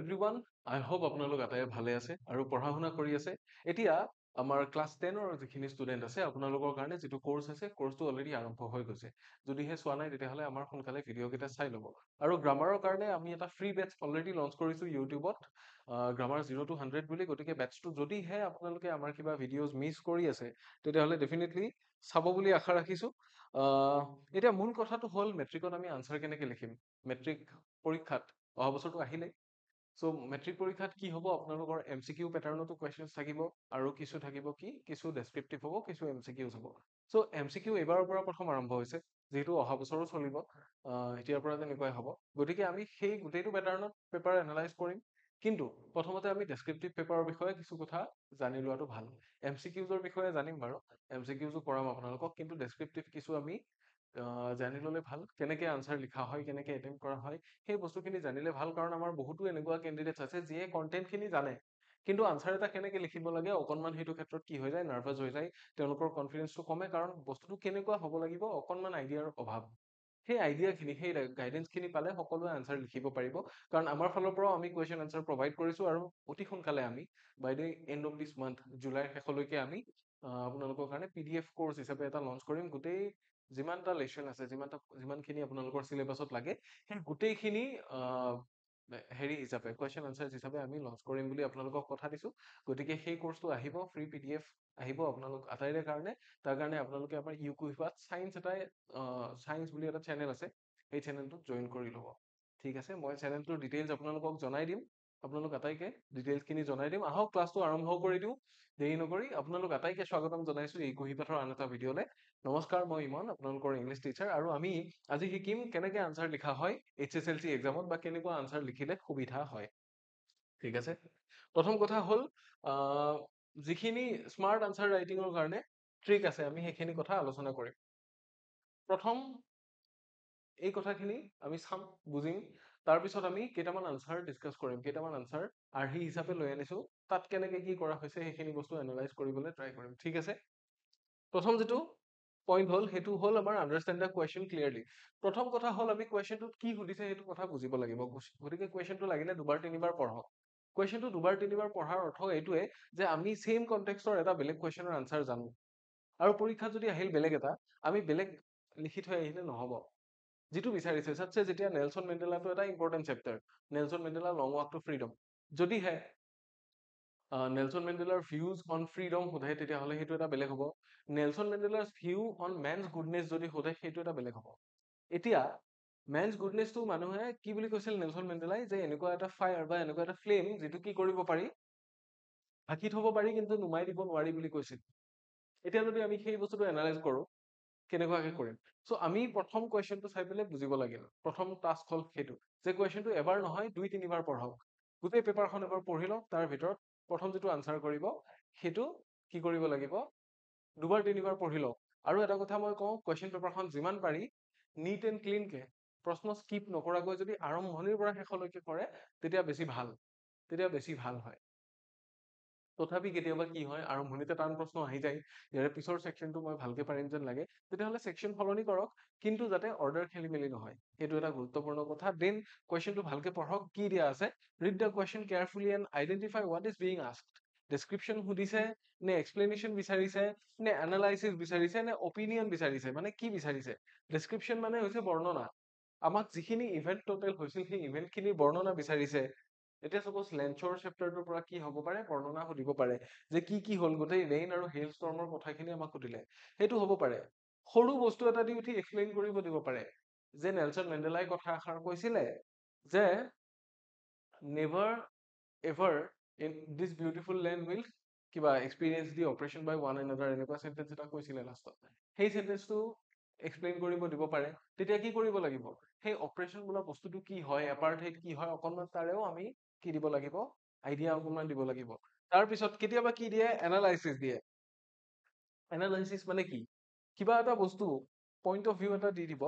Everyone, আই hope আপোনালোক আটায়ে ভালে আছে আৰু পঢ়া শুনা কৰি আছে। এতিয়া আমাৰ ক্লাছ 10ৰ যিখিনি ষ্টুডেণ্ট আছে আপোনালোকৰ কাৰণে যিটো কোৰ্চ আছে কোৰ্চটো অলৰেডি আৰম্ভ হৈ গৈছে। যদিহে চোৱা নাই তেতিয়াহ'লে আমাৰ সোনকালে ভিডিঅ'কেইটা চাই ল'ব। আৰু গ্ৰামাৰৰ কাৰণে আমি এটা ফ্ৰী বেটচ অলৰেডি লঞ্চ কৰিছোঁ ইউটিউবত, গ্ৰামাৰ 0 to 100 বুলি। গতিকে বেটচটো যদিহে আপোনালোকে আমাৰ কিবা ভিডিঅ'জ মিছ কৰি আছে তেতিয়াহ'লে ডেফিনেটলি চাব বুলি আশা ৰাখিছোঁ। এতিয়া মূল কথাটো হ'ল মেট্ৰিকত আমি আনচাৰ কেনেকৈ লিখিম। মেট্ৰিক পৰীক্ষাত অহা বছৰটো আহিলেই। চ' মেট্ৰিক পৰীক্ষাত কি হ'ব, আপোনালোকৰ MCQ পেটাৰ্ণতো কুৱেশ্যনছ থাকিব আৰু কিছু থাকিব কিছু ডেছক্ৰিপটিভ হ'ব, কিছু MCQs হ'ব। চ' MCQ এইবাৰৰ পৰা প্ৰথম আৰম্ভ হৈছে, যিহেতু অহা বছৰো চলিব, এতিয়াৰ পৰা তেনেকুৱাই হ'ব। গতিকে আমি সেই গোটেইটো পেটাৰ্ণত পেপাৰ এনালাইজ কৰিম, কিন্তু প্ৰথমতে আমি ডেছক্ৰিপটিভ পেপাৰৰ বিষয়ে কিছু কথা জানি লোৱাটো ভাল। MCQৰ বিষয়ে জানিম বাৰু, MCQজো কৰাম আপোনালোকক, কিন্তু ডেছক্ৰিপটিভ কিছু আমি জানি ল'লে ভাল। কেনেকৈ আনচাৰ লিখা হয়, কেনেকৈ এটেম্প কৰা হয়, সেই বস্তুখিনি জানিলে ভাল। কাৰণ আমাৰ বহুতো এনেকুৱা কেণ্ডিডেটছ আছে যিয়ে কণ্টেণ্টখিনি জানে, কিন্তু আনচাৰ এটা কেনেকৈ লিখিব লাগে অকণমান সেইটো ক্ষেত্ৰত কি হৈ যায়, নাৰ্ভাছ হৈ যায়, তেওঁলোকৰ কনফিডেন্সটো কমে, কাৰণ বস্তুটো কেনেকুৱা হ'ব লাগিব অকণমান আইডিয়াৰ অভাৱ। সেই আইডিয়াখিনি, সেই গাইডেন্সখিনি পালে সকলোৱে আনচাৰ লিখিব পাৰিব। কাৰণ আমাৰ ফালৰ পৰাও আমি কুৱেশ্যন আনচাৰ প্ৰভাইড কৰিছোঁ, আৰু অতি সোনকালে আমি by the end of this month, জুলাইৰ শেষলৈকে আমি আপোনালোকৰ কাৰণে PDF কোৰ্চ হিচাপে এটা লঞ্চ কৰিম। গোটেই যিমানটা লেচন আছে, যিমানখিনি আপোনালোকৰ চিলেবাছত লাগে, সেই গোটেইখিনি হেৰি হিচাপে কুৱেশ্যন আনচাৰ হিচাপে আমি লঞ্চ কৰিম বুলি আপোনালোকক কথা দিছোঁ। গতিকে সেই কোৰ্চটো আহিব, ফ্ৰী PDF আহিব আপোনালোক আটাইৰে কাৰণে। তাৰ কাৰণে আপোনালোকে আমাৰ ইউকুইফাত চায়েন্স বুলি এটা চেনেল আছে, সেই চেনেলটোত জইন কৰি ল'ব। ঠিক আছে, মই চেনেলটোৰ ডিটেইলছ আপোনালোকক জনাই দিম, আপোনালোক আটাইকে ডিটেইলছখিনি জনাই দিম। আহক ক্লাছটো আৰম্ভ কৰি দিওঁ, দেৰি নকৰি। আপোনালোক আটাইকে স্বাগতম জনাইছোঁ এই কুহিপাঠৰ আন এটা ভিডিঅ'লৈ। নমস্কাৰ, মই ইমন, আপোনালোকৰ ইংলিছ টিচাৰ, আৰু আমি আজি শিকিম কেনেকৈ আনচাৰ লিখা হয় HSLC এক্সামত, বা কেনেকুৱা আনচাৰ লিখিলে সুবিধা হয়। ঠিক আছে, প্ৰথম কথা হ'ল যিখিনি স্মাৰ্ট আনচাৰ ৰাইটিঙৰ কাৰণে ট্ৰিক আছে, আমি সেইখিনি কথা আলোচনা কৰিম। প্ৰথম এই কথাখিনি আমি চাম, বুজিম, তাৰপিছত আমি কেইটামান আনচাৰ ডিছকাছ কৰিম, কেইটামান আনচাৰ আৰ্হি হিচাপে লৈ আনিছোঁ, তাত কেনেকৈ কি কৰা হৈছে সেইখিনি বস্তু এনালাইজ কৰিবলৈ ট্ৰাই কৰিম। ঠিক আছে, প্ৰথম যিটো পইণ্ট হ'ল সেইটো হ'ল আমাৰ আণ্ডাৰষ্টেণ্ড দ্য কুৱেশ্যন ক্লিয়াৰলি। প্ৰথম কথা হ'ল আমি কুৱেশ্যনটোত কি সুধিছে সেইটো কথা বুজিব লাগিব। গতিকে কুৱেশ্যনটো লাগিলে দুবাৰ তিনিবাৰ পঢ়ক। কুৱেশ্যনটো দুবাৰ তিনিবাৰ পঢ়াৰ অৰ্থ এইটোৱে যে আমি ছেইম কনটেক্সটৰ এটা বেলেগ কুৱেশ্যনৰ আনচাৰ জানো, আৰু পৰীক্ষাত যদি আহিল বেলেগ এটা, আমি বেলেগ লিখি থৈ আহিলে নহ'ব। যিটো বিচাৰিছে, চাচ্ছে যেতিয়া নেলছন মেণ্ডেলাটো এটা important chapter, Nelson Mandela long walk to freedom, যদিহে নেলছন মেণ্ডেলাৰ ভিউজ অন ফ্ৰীডম সোধে তেতিয়াহ'লে সেইটো এটা বেলেগ হ'ব। নেলছন মেণ্ডেলাৰ ভিউ অন মেনছ গুডনেছ যদি সোধে সেইটো এটা বেলেগ হ'ব। এতিয়া মেনছ গুডনেছটো মানুহে কি বুলি কৈছিল নেলছন মেণ্ডেলাই, যে এনেকুৱা এটা ফায়াৰ বা এনেকুৱা এটা ফ্লেম যিটো কি কৰিব পাৰি, ঢাকি থ'ব পাৰি কিন্তু নুমাই দিব নোৱাৰি বুলি কৈছিল। এতিয়া যদি আমি সেই বস্তুটো এনালাইজ কৰোঁ, কেনেকুৱাকে কৰিম? চ' আমি প্ৰথম কুৱেশ্যনটো চাই পেলাই বুজিব লাগিব। প্ৰথম টাস্ক হ'ল সেইটো যে কুৱেশ্যনটো এবাৰ নহয় 2-3বাৰ পঢ়ক। গোটেই পেপাৰখন এবাৰ পঢ়ি লওক, তাৰ ভিতৰত প্ৰথম যিটো আনচাৰ কৰিব সেইটো কি কৰিব লাগিব, দুবাৰ তিনিবাৰ পঢ়ি লওক। আৰু এটা কথা মই কওঁ, কুৱেশ্যন পেপাৰখন যিমান পাৰি নিট এণ্ড ক্লিনকে, প্ৰশ্ন স্কিপ নকৰাকৈ যদি আৰম্ভণিৰ পৰা শেষলৈকে কৰে তেতিয়া বেছি ভাল হয়। তথাপি কেতিয়াবা কি হয়, আৰম্ভণিতে টান প্ৰশ্ন আহি যায়, ইয়াৰে পিছৰ ছেকশ্যনটো মই ভালকে পাৰিম যেন লাগে, তেতিয়াহ'লে ছেকশ্যন সলনি কৰক, কিন্তু যাতে অৰ্ডাৰ খেলি মেলি নহয়, সেইটো এটা গুৰুত্বপূৰ্ণ কথা। দেন কুৱেশ্যনটো ভালকে পঢ়ক, কি দিয়া আছে, read the question carefully and identify what is being asked. Description সুধিছে নে এক্সপ্লেনেশ্যন বিচাৰিছে নে এনালাইচিছ বিচাৰিছে নে অপিনিয়ন বিচাৰিছে, মানে কি বিচাৰিছে? ডেছক্ৰিপশ্যন মানে হৈছে বৰ্ণনা, আমাক যিখিনি ইভেন্ট টোটেল হৈছিল সেই ইভেন্টখিনিৰ বৰ্ণনা বিচাৰিছে। এতিয়া চাপোজ লেঞ্চৰ চেপ্টাৰটোৰ পৰা কি হ'ব পাৰে, বৰ্ণনা সুধিব পাৰে, যে কি হ'ল, গোটেই ৰেইন আৰু হেইল ষ্টৰ্মৰ কথাখিনি আমাক সুধিলে, সেইটো হ'ব পাৰে। সৰু বস্তু এটা দি উঠি এক্সপ্লেইন কৰিব দিব পাৰে, যে নেলছন মেণ্ডেলাই কথা এষাৰ কৈছিলে যে never ever in this beautiful land will কিবা এক্সপিৰিয়েঞ্চ দি অপাৰেশ্যন বাই ওৱান এনাডাৰ, এনেকুৱা চেণ্টেঞ্চ এটা কৈছিলে লাষ্টত। সেই চেণ্টেঞ্চটো এক্সপ্লেইন কৰিব দিব পাৰে। তেতিয়া কি কৰিব লাগিব, সেই অপাৰেশ্যন বোলা বস্তুটো কি হয়, এপাৰ্থেইড কি হয়, অকণমান তাৰেও আমি কি দিব লাগিব, আইডিয়া অকণমান দিব লাগিব। তাৰপিছত কেতিয়াবা কি দিয়ে, এনালাইচিছ দিয়ে। এনালাইচিছ মানে কি, কিবা এটা বস্তু পইণ্ট অফ ভিউ এটা দি দিব,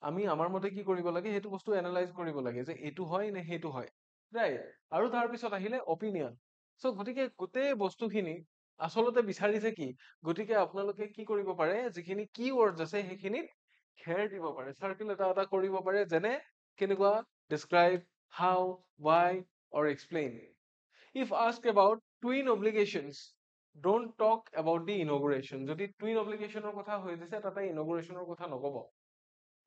আমি আমাৰ মতে কি কৰিব লাগে, সেইটো বস্তু এনালাইজ কৰিব লাগে, যে এইটো হয় নে সেইটো হয়, ৰাইট। আৰু তাৰপিছত আহিলে অপিনিয়ন। চ' গতিকে গোটেই বস্তুখিনি আচলতে বিচাৰিছে কি, গতিকে আপোনালোকে কি কৰিব পাৰে, যিখিনি কি ৱৰ্ডছ আছে সেইখিনিত ঘেৰ দিব পাৰে, চাৰ্কেল এটা এটা কৰিব পাৰে, যেনে কেনেকুৱা, describe, how, Y, or explain. If asked about twin obligations, don't talk about the inauguration. যদি twin obligation কথা হৈ দিছে তাতে inauguration কথা নকব,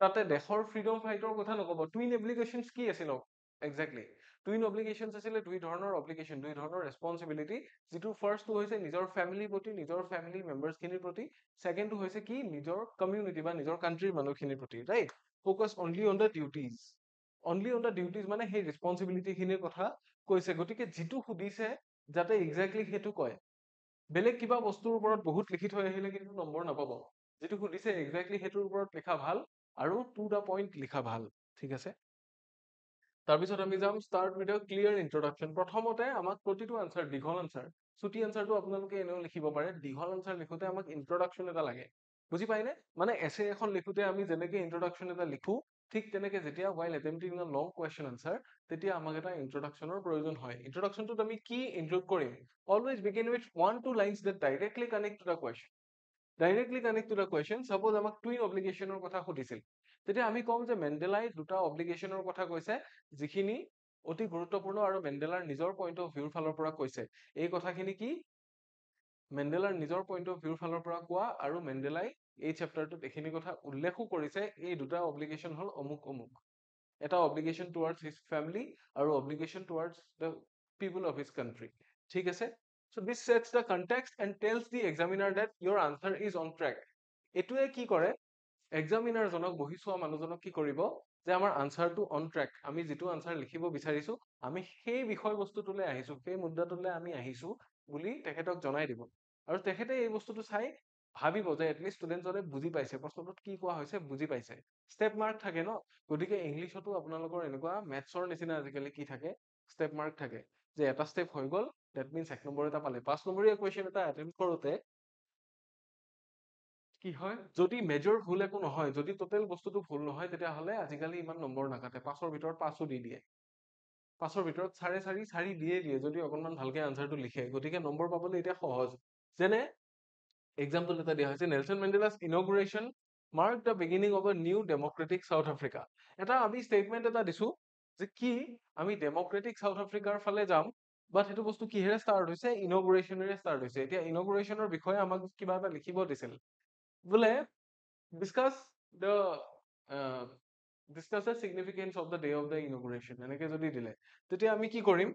তাতে দেশৰ ফ্ৰীডম ফাইটৰ কথা নকব। টুইন অব্লিগেশ্যনছ কি আছিল একজেক্টলি? টুইন অব্লিগেশ্যনছ আছিলে দুই ধৰণৰ অব্লিগেশ্যন, দুই ধৰণৰ ৰেছপন্সিবিলিটি। যিটো ফাৰ্ষ্টটো হৈছে নিজৰ ফেমিলিৰ প্ৰতি, নিজৰ ফেমিলি মেম্বাৰ্ছখিনিৰ প্ৰতি। ছেকেণ্ডটো হৈছে কি, নিজৰ কমিউনিটি বা নিজৰ কাণ্ট্ৰিৰ মানুহখিনিৰ প্ৰতি, right? Focus only on the duties, only on the duties মানে সেই ৰেছপন্সিবিলিটিখিনিৰ কথা কৈছে। গতিকে যিটো সুধিছে যাতে একজেক্টলি সেইটো কয়। বেলেগ কিবা বস্তুৰ ওপৰত বহুত লিখি থৈ আহিলে কিন্তু নম্বৰ নাপাব। যিটো সুধিছে একজেক্টলি সেইটোৰ ওপৰত লিখা ভাল আৰু টু দ্য পইণ্ট লিখা ভাল, ঠিক আছে? তাৰপিছত আমি যাম start with a clear introduction. প্ৰথমতে আমাক প্ৰতিটো আনচাৰ, দীঘল আনচাৰ, চুটি আনচাৰটো আপোনালোকে এনেও লিখিব পাৰে, দীঘল আনচাৰ লিখোতে আমাক ইন্ট্ৰডাকশ্যন এটা লাগে। বুজি পাইনে? মানে এছে এখন লিখোতে আমি যেনেকে ইন্ট্ৰডাকশ্যন এটা লিখো, ঠিক তেনেকে যেতিয়া while attempting a long question answer, তেতিয়া আমাক এটা ইন্ট্ৰডাকশ্যনৰ প্ৰয়োজন হয়। ইন্ট্ৰডাকশ্যনটোত আমি কি ইনক্লুড কৰিম? Always begin with 1-2 lines that directly connect to the question. Directly connect to the question. Suppose আমাক টুইন অব্লিগেশ্যনৰ কথা সুধিছিল, তেতিয়া আমি কম যে মেণ্ডেলাই দুটা অব্লিগেশ্যনৰ কথা কৈছে যিখিনি অতি গুৰুত্বপূৰ্ণ আৰু মেণ্ডেলাৰ নিজৰ পইণ্ট অফ ভিউৰ ফালৰ পৰা কৈছে। এই কথাখিনি কি মেণ্ডেলাৰ নিজৰ পইণ্ট অফ ভিউৰ ফালৰ পৰা কোৱা, আৰু মেণ্ডেলাই এই চেপ্টাৰটোত এইখিনি কথা উল্লেখো কৰিছে। এই দুটা অব্লিগেশ্যন হ'ল অমুক অমুক। এটা অব্লিগেশ্যন টুৱাৰ্ডছ হিজ ফেমিলি আৰু obligation towards the people of his country, ঠিক আছে? So this sets the context and tells the examiner that your answer is on track. এটোৱে কি কৰে, এক্সামিনাৰজনক, বহি চোৱা মানুহজনক কি কৰিব, যে আমাৰ আনচাৰটো অন ট্ৰেক, আমি যিটো আনচাৰ লিখিব বিচাৰিছো আমি সেই বিষয়বস্তুটোলৈ আহিছো, সেই মুদ্দাটোলৈ আমি আহিছো বুলি তেখেতক জনাই দিব। আৰু তেখেতে এই বস্তুটো চাই ভাবিব যে এটলিষ্ট ষ্টুডেণ্টজনে বুজি পাইছে, প্ৰশ্নটোত কি কোৱা হৈছে বুজি পাইছে। ষ্টেপ মাৰ্ক থাকে ন, গতিকে ইংলিছতো আপোনালোকৰ এনেকুৱা মেথছৰ নিচিনা আজিকালি কি থাকে, ষ্টেপ মাৰ্ক থাকে, যে এটা ষ্টেপ হৈ গ'ল, ডেট মিনছ 1 নম্বৰ এটা পালে। 5 নম্বৰীয়া কুৱেশ্যন এটা এটেম্প্ট কৰোতে কি হয়, যদি মেজৰ ভুল একো নহয়, যদি টোটেল বস্তুটো ভুল নহয়, তেতিয়াহ'লে আজিকালি ইমান নম্বৰ নাকাটে, 5ৰ ভিতৰত 5ও দি দিয়ে, 5ৰ ভিতৰত 4.5 দিয়ে যদি অকণমান ভালকে আনচাৰটো লিখে। গতিকে নম্বৰ পাবলৈ এতিয়া সহজ। যেনে এক্সাম্পল এটা দিয়া হৈছে, Nelson Mandela's inauguration mark the beginning of a new democratic South Africa. এটা আমি ষ্টেটমেণ্ট এটা দিছো যে কি আমি ডেমক্ৰেটিক চাউথ আফ্ৰিকাৰ ফালে যাম, বাট সেইটো বস্তু কিহেৰে ষ্টাৰ্ট হৈছে, ইনগুৰেশ্যনেৰে ষ্টাৰ্ট হৈছে। এতিয়া ইনগুৰেশ্যনৰ বিষয়ে আমাক কিবা এটা লিখিব দিছিল, বোলে discuss the uh, discuss the significance of the day of the inauguration, এনেকে যদি দিলে তেতিয়া আমি কি কৰিম,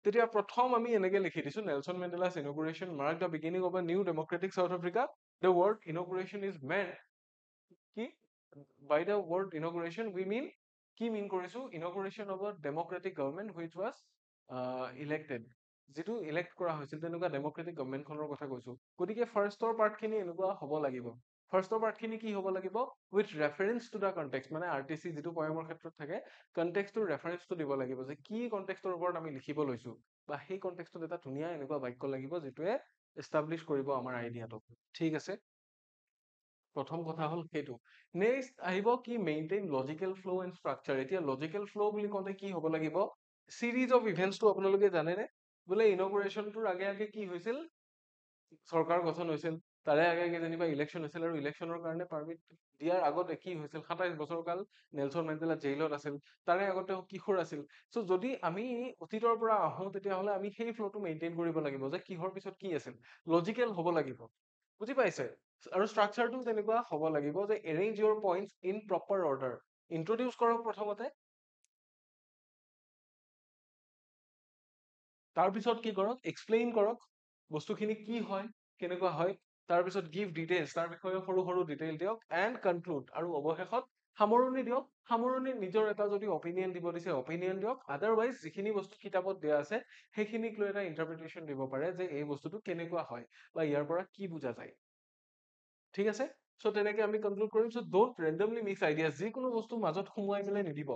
তেতিয়া প্ৰথম আমি এনেকে লিখি দিছো, Nelson Mandela's inauguration mark the beginning of a new democratic South Africa. The word inauguration is meant কি, বাই দ্য ৱৰ্ড ইনগুৰেশ্যন উই মিন, কি মিন কৰিছো, inauguration of a democratic government which was elected, যিটো ইলেক্ট কৰা হৈছিল তেনেকুৱা ডেমক্ৰেটিক গভৰ্ণমেণ্টখনৰ কথা কৈছো। গতিকে ফাৰ্ষ্টৰ পাৰ্টখিনি এনেকুৱা হ'ব লাগিব। ফাৰ্ষ্টৰ পাৰ্টখিনি কি হ'ব লাগিব, with reference to the context, মানে আৰটিচি যিটো পয়েমৰ ক্ষেত্ৰত থাকে, কনটেক্সটোৰ ৰেফাৰেন্সটো দিব লাগিব, যে কি কনটেক্সটৰ ওপৰত আমি লিখিব লৈছো, বা সেই কনটেক্সটত এটা ধুনীয়া এনেকুৱা বাক্য লাগিব যিটোৱে এষ্টাব্লিছ কৰিব আমাৰ আইডিয়াটো, ঠিক আছে? প্ৰথম কথা হ'ল সেইটো। নেক্সট আহিব কি, মেইনটেইন লজিকেল ফ্ল' এণ্ড ষ্ট্ৰাকচাৰ। এতিয়া লজিকেল ফ্ল' বুলি কওঁতে কি হ'ব লাগিব, চিৰিজ অফ ইভেন্টছটো আপোনালোকে জানেনে, বোলে ইনগুৰেশ্যনটোৰ আগে আগে কি হৈছিল, চৰকাৰ গঠন হৈছিল, তাৰে আগে আগে যেনিবা ইলেকশ্যন হৈছিল, আৰু ইলেকশ্যনৰ কাৰণে পাৰ্মিট দিয়াৰ আগতে কি হৈছিল, 27 বছৰ কাল নেলছন মেণ্ডেলা জেইলত আছিল, তাৰে আগতে কিশোৰ আছিল। চ' যদি আমি অতীতৰ পৰা আহো তেতিয়াহ'লে আমি সেই ফ্ল'টো মেইনটেইন কৰিব লাগিব, যে কিহৰ পিছত কি আছিল, লজিকেল হ'ব লাগিব, বুজি পাইছে? আৰু ষ্ট্ৰাকচাৰটো তেনেকুৱা হ'ব লাগিব যে arrange Euro points in proper order. Introduce কৰক প্ৰথমতে, তাৰপিছত কি কৰক, এক্সপ্লেইন কৰক বস্তুখিনি কি হয়, কেনেকুৱা হয়, তাৰপিছত গিভ ডিটেইলছ, তাৰ বিষয়ে সৰু সৰু ডিটেইল দিয়ক, এণ্ড কনক্লুড, আৰু অৱশেষত সামৰণি দিয়ক। সামৰণি নিজৰ এটা যদি অপিনিয়ন দিব দিছে অপিনিয়ন দিয়ক, আদাৰৱাইজ যিখিনি বস্তু কিতাপত দিয়া আছে সেইখিনিক লৈ এটা ইণ্টাৰপ্ৰিটেশ্যন দিব পাৰে যে এই বস্তুটো কেনেকুৱা হয় বা ইয়াৰ পৰা কি বুজা যায়, ঠিক আছে? চ' তেনেকে আমি কনক্লুড কৰিম। চ' ডোন্ট ৰেণ্ডমলি মিক্স আইডিয়াছ, যিকোনো বস্তু মাজত সোমোৱাই পেলাই নিদিব,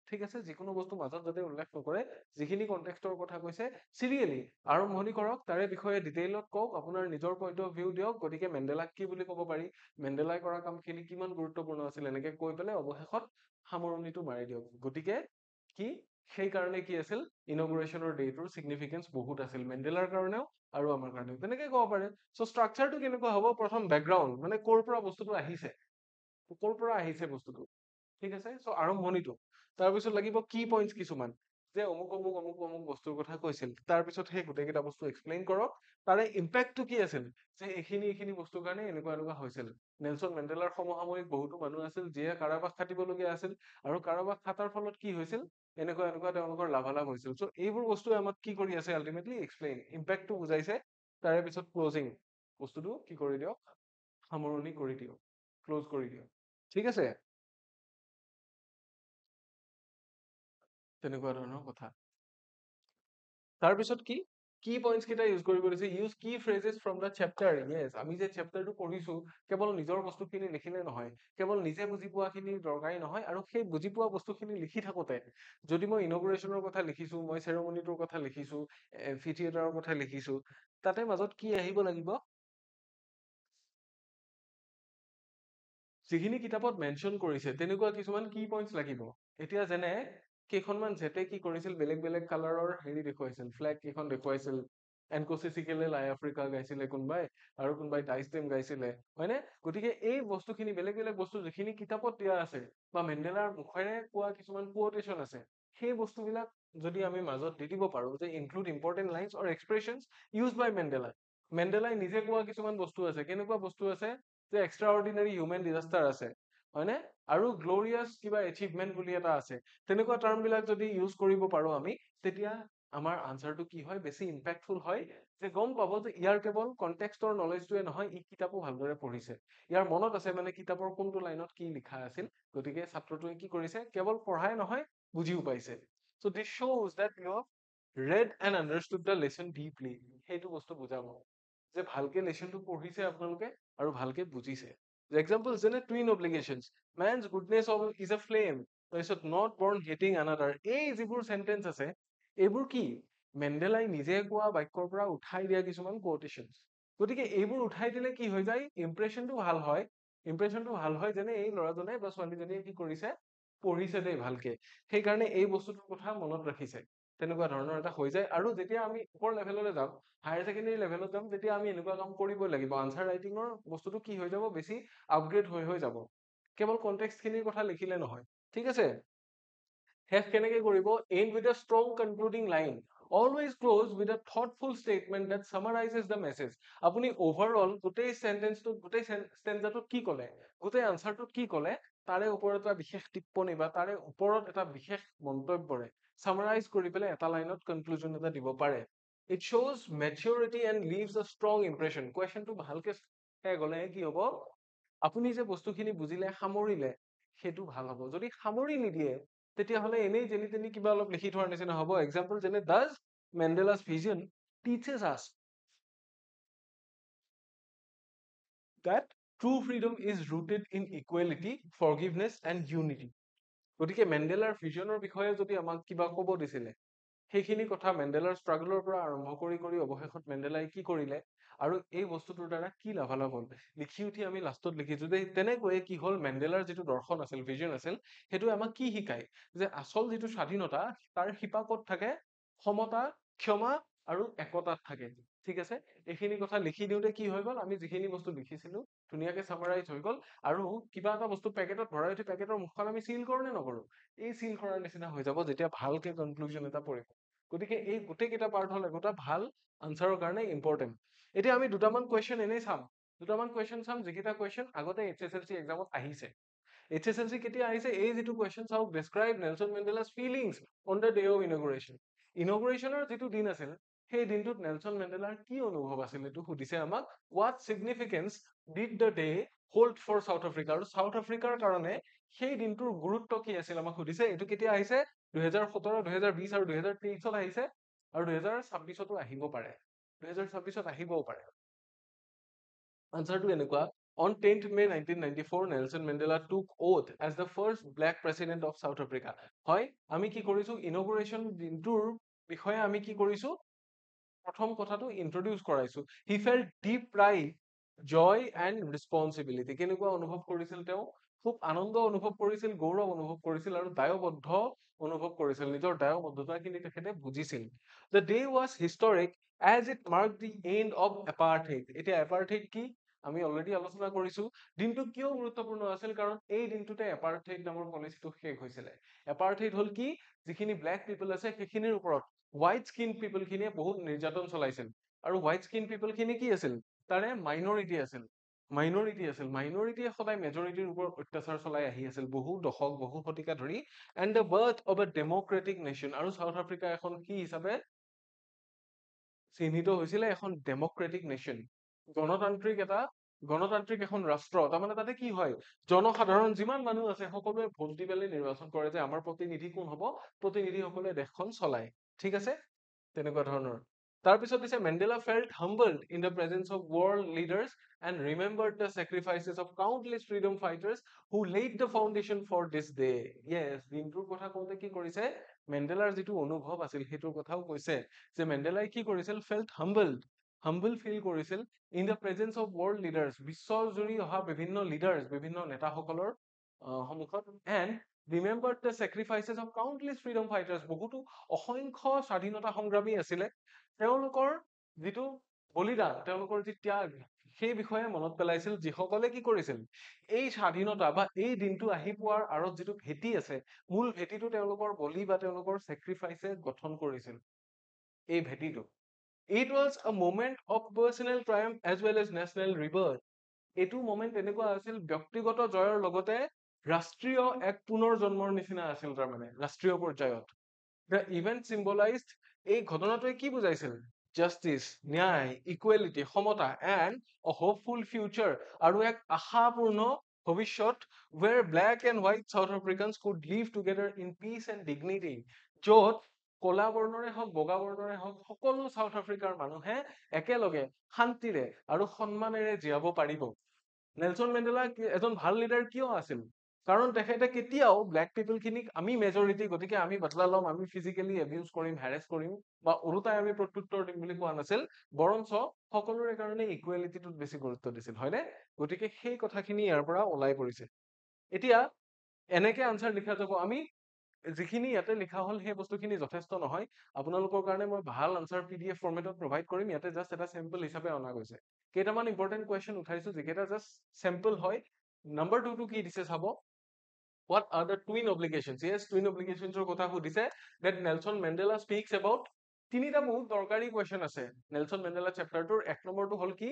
ঠিক আছে? যিকোনো বস্তু মাজত যাতে উল্লেখ নকৰে, যিখিনি কনটেক্সটৰ কথা কৈছে চিৰিয়েলি আৰম্ভণি কৰক, তাৰে বিষয়ে ডিটেইলত কওক, আপোনাৰ নিজৰ পইণ্ট অফ ভিউ দিয়ক। গতিকে মেণ্ডেলাক কি বুলি ক'ব পাৰি, মেণ্ডেলাই কৰা কামখিনি কিমান গুৰুত্বপূৰ্ণ আছিল, এনেকে কৈ পেলাই অৱশেষত সামৰণিটো মাৰি দিয়ক। গতিকে কি, সেইকাৰণে কি আছিল, ইনগুৰেশ্যনৰ ডেটোৰ ছিগনিফিকেঞ্চ বহুত আছিল, মেণ্ডেলাৰ কাৰণেও আৰু আমাৰ কাৰণেও, তেনেকে ক'ব পাৰে। চ' ষ্ট্ৰাকচাৰটো কেনেকুৱা হ'ব, প্ৰথম বেকগ্ৰাউণ্ড, মানে ক'ৰ পৰা বস্তুটো আহিছে, ক'ৰ পৰা আহিছে বস্তুটো, ঠিক আছে? চ' আৰম্ভণিটো, তাৰপিছত লাগিব কি পইণ্টছ কিছুমান, যে অমুক অমুক অমুক অমুক বস্তুৰ কথা কৈছিল, তাৰপিছত সেই গোটেইকেইটা বস্তু এক্সপ্লেইন কৰক, তাৰে ইম্পেক্টটো কি আছিল, যে এইখিনি বস্তুৰ কাৰণে এনেকুৱা এনেকুৱা হৈছিল। নেলছন মেণ্ডেলাৰ সমসাময়িক বহুতো মানুহ আছিল যিয়ে কাৰাবাস খাটিবলগীয়া আছিল, আৰু কাৰাবাস খাটাৰ ফলত কি হৈছিল, এনেকুৱা এনেকুৱা তেওঁলোকৰ লাভালাভ হৈছিল। চ' এইবোৰ বস্তুৱে আমাক কি কৰি আছে, আল্টিমেটলি এক্সপ্লেইন, ইম্পেক্টটো বুজাইছে, তাৰে পিছত ক্লজিং বস্তুটো কি কৰি দিয়ক, সামৰণি কৰি দিয়ক, ক্লজ কৰি দিয়ক। ঠিক আছে, তেনেকুৱা ধৰণৰ কথা। তাৰপিছত কি পইণ্টছ কেইটা ইউজ কৰিব দিছে, ইউজ কি ফ্ৰেজেছ ফ্ৰম দ্য চেপ্টাৰ। য়েছ, আমি যে চেপ্টাৰটো পঢ়িছো কেৱল নিজৰ বস্তুখিনি লিখিলে নহয়, কেৱল নিজে বুজি পোৱাখিনি দৰকাৰী নহয়, আৰু সেই বুজি পোৱা বস্তুখিনি লিখি থাকোতে যদি মই ইনগুৰেশ্যনৰ কথা লিখিছো, মই চেৰেমনিটোৰ কথা লিখিছো, এম্ফি থিয়েটাৰৰ কথা লিখিছো, তাতে মাজত কি আহিব লাগিব, যিখিনি কিতাপত মেনশ্যন কৰিছে তেনেকুৱা কিছুমান কি পইণ্টছ লাগিব। এতিয়া যেনে কেইখনমান জেটে কি কৰিছিল, বেলেগ বেলেগ কালাৰৰ হেৰি দেখুৱাইছিল, ফ্লেগ কেইখন দেখুৱাইছিল, এনকোচিচিকেলে লাই আফ্ৰিকা গাইছিলে কোনোবাই, আৰু কোনোবাই ডাইষ্টেম গাইছিলে, হয়নে? গতিকে এই বস্তুখিনি বেলেগ বেলেগ বস্তু যিখিনি কিতাপত দিয়া আছে, বা মেণ্ডেলাৰ মুখেৰে কোৱা কিছুমান কোটেশ্যন আছে, সেই বস্তুবিলাক যদি আমি মাজত দি দিব পাৰো, যে ইনক্লুড ইম্পৰ্টেণ্ট লাইনছ অৰ এক্সপ্ৰেছনছ ইউজ বাই মেণ্ডেলা। মেণ্ডেলাই নিজে কোৱা কিছুমান বস্তু আছে, কেনেকুৱা বস্তু আছে, যে এক্সট্ৰা অৰ্ডিনাৰী হিউমেন ডিজাষ্টাৰ আছে, হয়নে, আৰু গ্লৰিয়াছ কিবা এচিভমেণ্ট বুলি এটা আছে, তেনেকুৱা টাৰ্ম বিলাক যদি ইউজ কৰিব পাৰো আমি, তেতিয়া আমাৰ আনচাৰটো কি হয়, বেছি ইম্পেক্টফুল হয়, যে গম পাব যে ইয়াৰ কেৱল কনটেক্সটৰ নলেজটোৱে নহয়, ই কিতাপো ভালদৰে পঢ়িছে, ইয়াৰ মনত আছে মানে কিতাপৰ কোনটো লাইনত কি লিখা আছিল, গতিকে ছাত্ৰটোৱে কি কৰিছে, কেৱল পঢ়াই নহয় বুজিও পাইছে। চ' দিছ shows that you have read and understood the lesson deeply, সেইটো বস্তু বুজাব যে ভালকে লেচনটো পঢ়িছে আপোনালোকে আৰু ভালকে বুজিছে। এক্সাম্পল যেনে twin obligations, man's goodness is a flame, তাৰপিছত নট বৰ্ন হেটিং আনাডাৰ, এই যিবোৰ চেণ্টেন্স আছে, এইবোৰ কি মেণ্ডেলাই নিজে কোৱা বাক্যৰ পৰা উঠাই দিয়া কিছুমান কোটেশ্যনছ। গতিকে এইবোৰ উঠাই দিলে কি হৈ যায়, ইম্প্ৰেশ্যনটো ভাল হয়, যেনে এই ল'ৰাজনে বা ছোৱালীজনীয়ে কি কৰিছে, পঢ়িছে দেই ভালকে, সেইকাৰণে এই বস্তুটোৰ কথা মনত ৰাখিছে, তেনেকুৱা ধৰণৰ এটা হৈ যায়। আৰু যেতিয়া আমি ওপৰ লেভেললৈ যাম, হায়াৰ ছেকেণ্ডেৰী লেভেলত যাম, তেতিয়া আমি এনেকুৱা কাম কৰিবই লাগিব, আনচাৰ ৰাইটিঙৰ বস্তুটো কি হৈ যাব, বেছি আপগ্ৰেড হৈ যাব, কেৱল কনটেক্সটখিনিৰ কথা লিখিলে নহয়। ঠিক আছে, শেষ কেনেকে কৰিব, end with a strong concluding line, always close with a thoughtful statement that summarizes the message। আপুনি overall গোটেই সেন্টেন্সটো, গোটেই স্টেঞ্জাটোত কি ক'লে, গোটেই আনসাৰটোত কি ক'লে, তাৰে ওপৰত এটা বিশেষ টিপ্পনী বা তাৰে ওপৰত এটা বিশেষ মন্তব্যৰে সামাৰাইজ কৰি পেলাই এটা লাইনত কনক্লুজন এটা দিব পাৰে। It shows maturity and leaves a strong impression। কুৱেশ্যনটো ভালকে গ'লে কি হ'ব, আপুনি যে বস্তুখিনি বুজিলে, সামৰিলে, সেইটো ভাল হ'ব। যদি সামৰি নিদিয়ে, তেতিয়াহ'লে এনেই যেনি তেনি কিবা অলপ লিখি থোৱাৰ নিচিনা হ'ব। এক্সাম্পল যেনে does Mandela's vision teaches us that true freedom is rooted in equality, forgiveness and unity। গতিকে মেণ্ডেলাৰ ভিজনৰ বিষয়ে যদি আমাক কিবা ক'ব দিছিলে, সেইখিনি কথা মেণ্ডেলাৰ ষ্ট্ৰাগলৰ পৰা আৰম্ভ কৰি অৱশেষত মেণ্ডেলাই কি কৰিলে, আৰু এই বস্তুটোৰ দ্বাৰা কি লাভালাভ হ'ল, লিখি উঠি আমি লাষ্টত লিখিছো যে তেনেকৈয়ে কি হ'ল, মেণ্ডেলাৰ যিটো দৰ্শন আছিল, ভিজন আছিল, সেইটোৱে আমাক কি শিকায়, যে আচল যিটো স্বাধীনতা, তাৰ শিপা ক'ত থাকে, সমতা, ক্ষমা আৰু একতাত থাকে। ঠিক আছে, এইখিনি কথা লিখি দিওঁতে কি হৈ গ'ল, আমি যিখিনি বস্তু লিখিছিলো ধুনীয়াকে সামাৰাইজ হৈ গ'ল, আৰু কিবা এটা বস্তু পেকেটত ভৰাই উঠি পেকেটৰ মুখখন আমি চিল কৰো নে নকৰো, এই চিল কৰাৰ নিচিনা হৈ যাব যেতিয়া ভালকে কনক্লুজন এটা পৰিব। গতিকে এই গোটেই কেইটা পাৰ্ট হ'ল এটা ভাল আনচাৰৰ কাৰণে ইম্পৰ্টেণ্ট। এতিয়া আমি দুটামান কুৱেশ্যন এনেই চাম, যিকেইটা কুৱেশ্যন আগতে HSLC এক্সামত আহিছে। HSLC কেতিয়া আহিছে, এই যিটো কুৱেশ্যন চাওক, describe Nelson Mandela's feelings on the day of inauguration. ইনগুৰেশ্যনৰ যিটো দিন আছিল, সেই দিনটোত নেলছন মেণ্ডেলাৰ কি অনুভৱ আছিল, এইটো সুধিছে আমাক। What significance did the day hold for South Africa, আৰু চাউথ আফ্ৰিকাৰ কাৰণে সেই দিনটোৰ গুৰুত্ব কি আছিল, আমাক সুধিছে। এইটো কেতিয়া আহিছে, 2017, 2020 আৰু 2023ত আহিছে, আৰু 2026তো আহিব পাৰে, 2026ত আহিবও পাৰে। আনসাৰটো এনেকুৱা, on 10th May 1994 Nelson Mandela took oath as the first black president of South Africa। হয়, আমি কি কৰিছো, ইনগুৰেশ্যন দিনটোৰ বিষয়ে আমি কি কৰিছো, প্ৰথম কথাটো ইন্ট্ৰডিউচ কৰাইছো। He felt deep pride, joy and responsibility. কেনেকুৱা অনুভৱ কৰিছিল তেওঁ, খুব আনন্দ অনুভৱ কৰিছিল, গৌৰৱ অনুভৱ কৰিছিল, আৰু দায়বদ্ধ অনুভৱ কৰিছিল, নিজৰ দায়বদ্ধতাখিনি তেখেতে বুজিছিল। The day was historic as it marked the end of apartheid। এতিয়া এপাৰ্থেইড কি, আমি অলৰেডি আলোচনা কৰিছো দিনটো কিয় গুৰুত্বপূৰ্ণ আছিল কাৰণ এই দিনটোতে এপাৰ্থেইড নামৰ পলিচিটো শেষ হৈছিলে এপাৰ্থেইড হল কি যিখিনি ব্লেক পিপল আছে সেইখিনিৰ ওপৰত হোৱাইট স্কিন পিপল খিনিয়ে বহুত নিৰ্যাতন চলাইছিল আৰু হোৱাইট স্কিন পিপল খিনি কি আছিল তাৰে মাইনৰিটিয়ে সদায় মেজৰিটিৰ ওপৰত অত্যাচাৰ চলাই আহি আছিল বহু দশক বহু শতিকা ধৰি and the birth of a democratic nation আৰু চাউথ আফ্ৰিকা এখন কি হিচাপে চিহ্নিত হৈছিলে এখন ডেমক্ৰেটিক নেশ্যন গণতান্ত্ৰিক এখন ৰাষ্ট্ৰ তাৰমানে তাতে কি হয় জনসাধাৰণ যিমান মানুহ আছে সকলোৱে ভোট দি পেলাই নিৰ্বাচন কৰে যে আমাৰ প্ৰতিনিধি কোন হব প্ৰতিনিধিসকলে দেশখন চলায় ঠিক আছে তেনেকুৱা ধৰণৰ তাৰপিছত দিছে Mandela felt humbled in the presence of world leaders and remembered the sacrifices of countless freedom fighters who laid the foundation for this day. Yes, দিনটোৰ কথা কওঁতে কি কৰিছে মেণ্ডেলাৰ যিটো অনুভৱ আছিল সেইটোৰ কথাও কৈছে যে মেণ্ডেলাই কি কৰিছিল felt humble feel কৰিছিল in the presence of world leaders বিশ্বজুৰি অহা বিভিন্ন লিডাৰ্ছ বিভিন্ন নেতাসকলৰ সন্মুখত and remembered the sacrifices of countless freedom fighters বহুতো অসংখ্য স্বাধীনতা সংগ্ৰামী আছিলে তেওঁলোকৰ যিটো বলিদান তেওঁলোকৰ যি ত্যাগ সেই বিষয়ে মনত পেলাইছিল যিসকলে কি কৰিছিল এই স্বাধীনতা বা এই দিনটো আহি পোৱাৰ আঁৰত যিটো ভেটি আছে মূল ভেটিটো তেওঁলোকৰ বলি বা তেওঁলোকৰ চেক্ৰিফাইছে গঠন কৰিছিল এই ভেটিটো It was a moment of personal triumph as well as national rebirth. এইটো moment এনেকুৱা আছিল ব্যক্তিগত জয়ৰ লগতে ৰাষ্ট্ৰীয় এক পুনৰ জন্মৰ নিচিনা আছিল তাৰমানে ৰাষ্ট্ৰীয় পৰ্যায়ত The event symbolized এই ঘটনাটোৱে কি বুজাইছিল জাস্টিস ন্যায় ইকুৱেলিটি সমতা and a hopeful future আৰু এক আশাপূৰ্ণ ভৱিষ্যত where black and white South Africans could live together in peace and dignity য'ত কলা বৰ্ণৰে হওক বগা বৰ্ণৰে হওক সকলো সাউথ আফ্ৰিকাৰ মানুহে একেলগে শান্তিৰে আৰু সন্মানেৰে জীয়াব পাৰিব নেলছন মেণ্ডেলা এজন ভাল লিডাৰ কিয় আছিল কাৰণ তেখেতে কেতিয়াও ব্লেক পিপল খিনিক আমি মেজৰিটি গতিকে আমি বদলা ল'ম আমি ফিজিকেলি এবিউজ কৰিম হেৰেছ কৰিম বা ওলোটাই আমি প্ৰত্যুত্তৰ দিম বুলি কোৱা নাছিল বৰঞ্চ সকলোৰে কাৰণে ইকুৱেলিটিটোত বেছি গুৰুত্ব দিছিল হয়নে গতিকে সেই কথাখিনি ইয়াৰ পৰা ওলাই পৰিছে এতিয়া এনেকে আনসাৰ লিখা যাব আমি যিখিনি ইয়াতে লিখা হল সেই বস্তুখিনি যথেষ্ট নহয় আপোনালোকৰ কাৰণে মই ভাল আনসাৰ পিডিএফ ফৰমেটত প্ৰভাইড কৰিম ইয়াতে জাস্ট এটা চেম্পল হিচাপে অনা গৈছে কেইটামান ইম্পৰ্টেন্ট কুৱেশ্যন উঠাইছো যিকেইটা জাস্ট চেম্পল হয় নম্বৰ 2 টো কি দিছে চাব what are the twin obligations yes twin obligations ৰ কথা সুধিছে that Nelson Mandela speaks about তিনিটা বহুত দৰকাৰী কুৱেশ্যন আছে নেলছন মেণ্ডেলা চেপ্টাৰটোৰ এক নম্বৰটো হল কি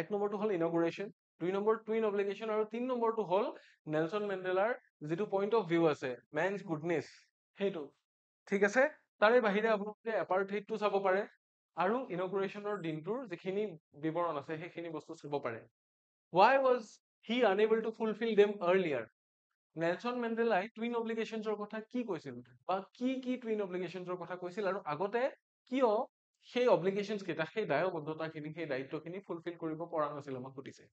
এক নম্বৰটো হল ইনগুৰেশ্যন দুই নম্বৰ টুইন অব্লিগেশ্যন আৰু তিন নম্বৰটো হল নেলছন মেণ্ডেলাৰ যিটো পইণ্ট অফ ভিউ আছে মেনছ গুডনেছ সেইটো ঠিক আছে তাৰে বাহিৰে আপোনালোকে এপাৰ্থেইডটো চাব পাৰে আৰু ইনগুৰেশ্যনৰ দিনটোৰ যিখিনি বিৱৰণ আছে সেইখিনি বস্তু চাব পাৰে why was he unable to fulfill them earlier Nelson মেণ্ডেলাই টুইন অব্লিগেশ্যনছৰ কথা কি কৈছিল বা কি টুইন অব্লিগেশ্যনছৰ কথা কৈছিল আৰু আগতে কিয় সেই অব্লিগেশ্যনছ কেইটা সেই দায়বদ্ধতাখিনি সেই দায়িত্বখিনি ফুলফিল কৰিব পৰা নাছিল আমাক সুধিছে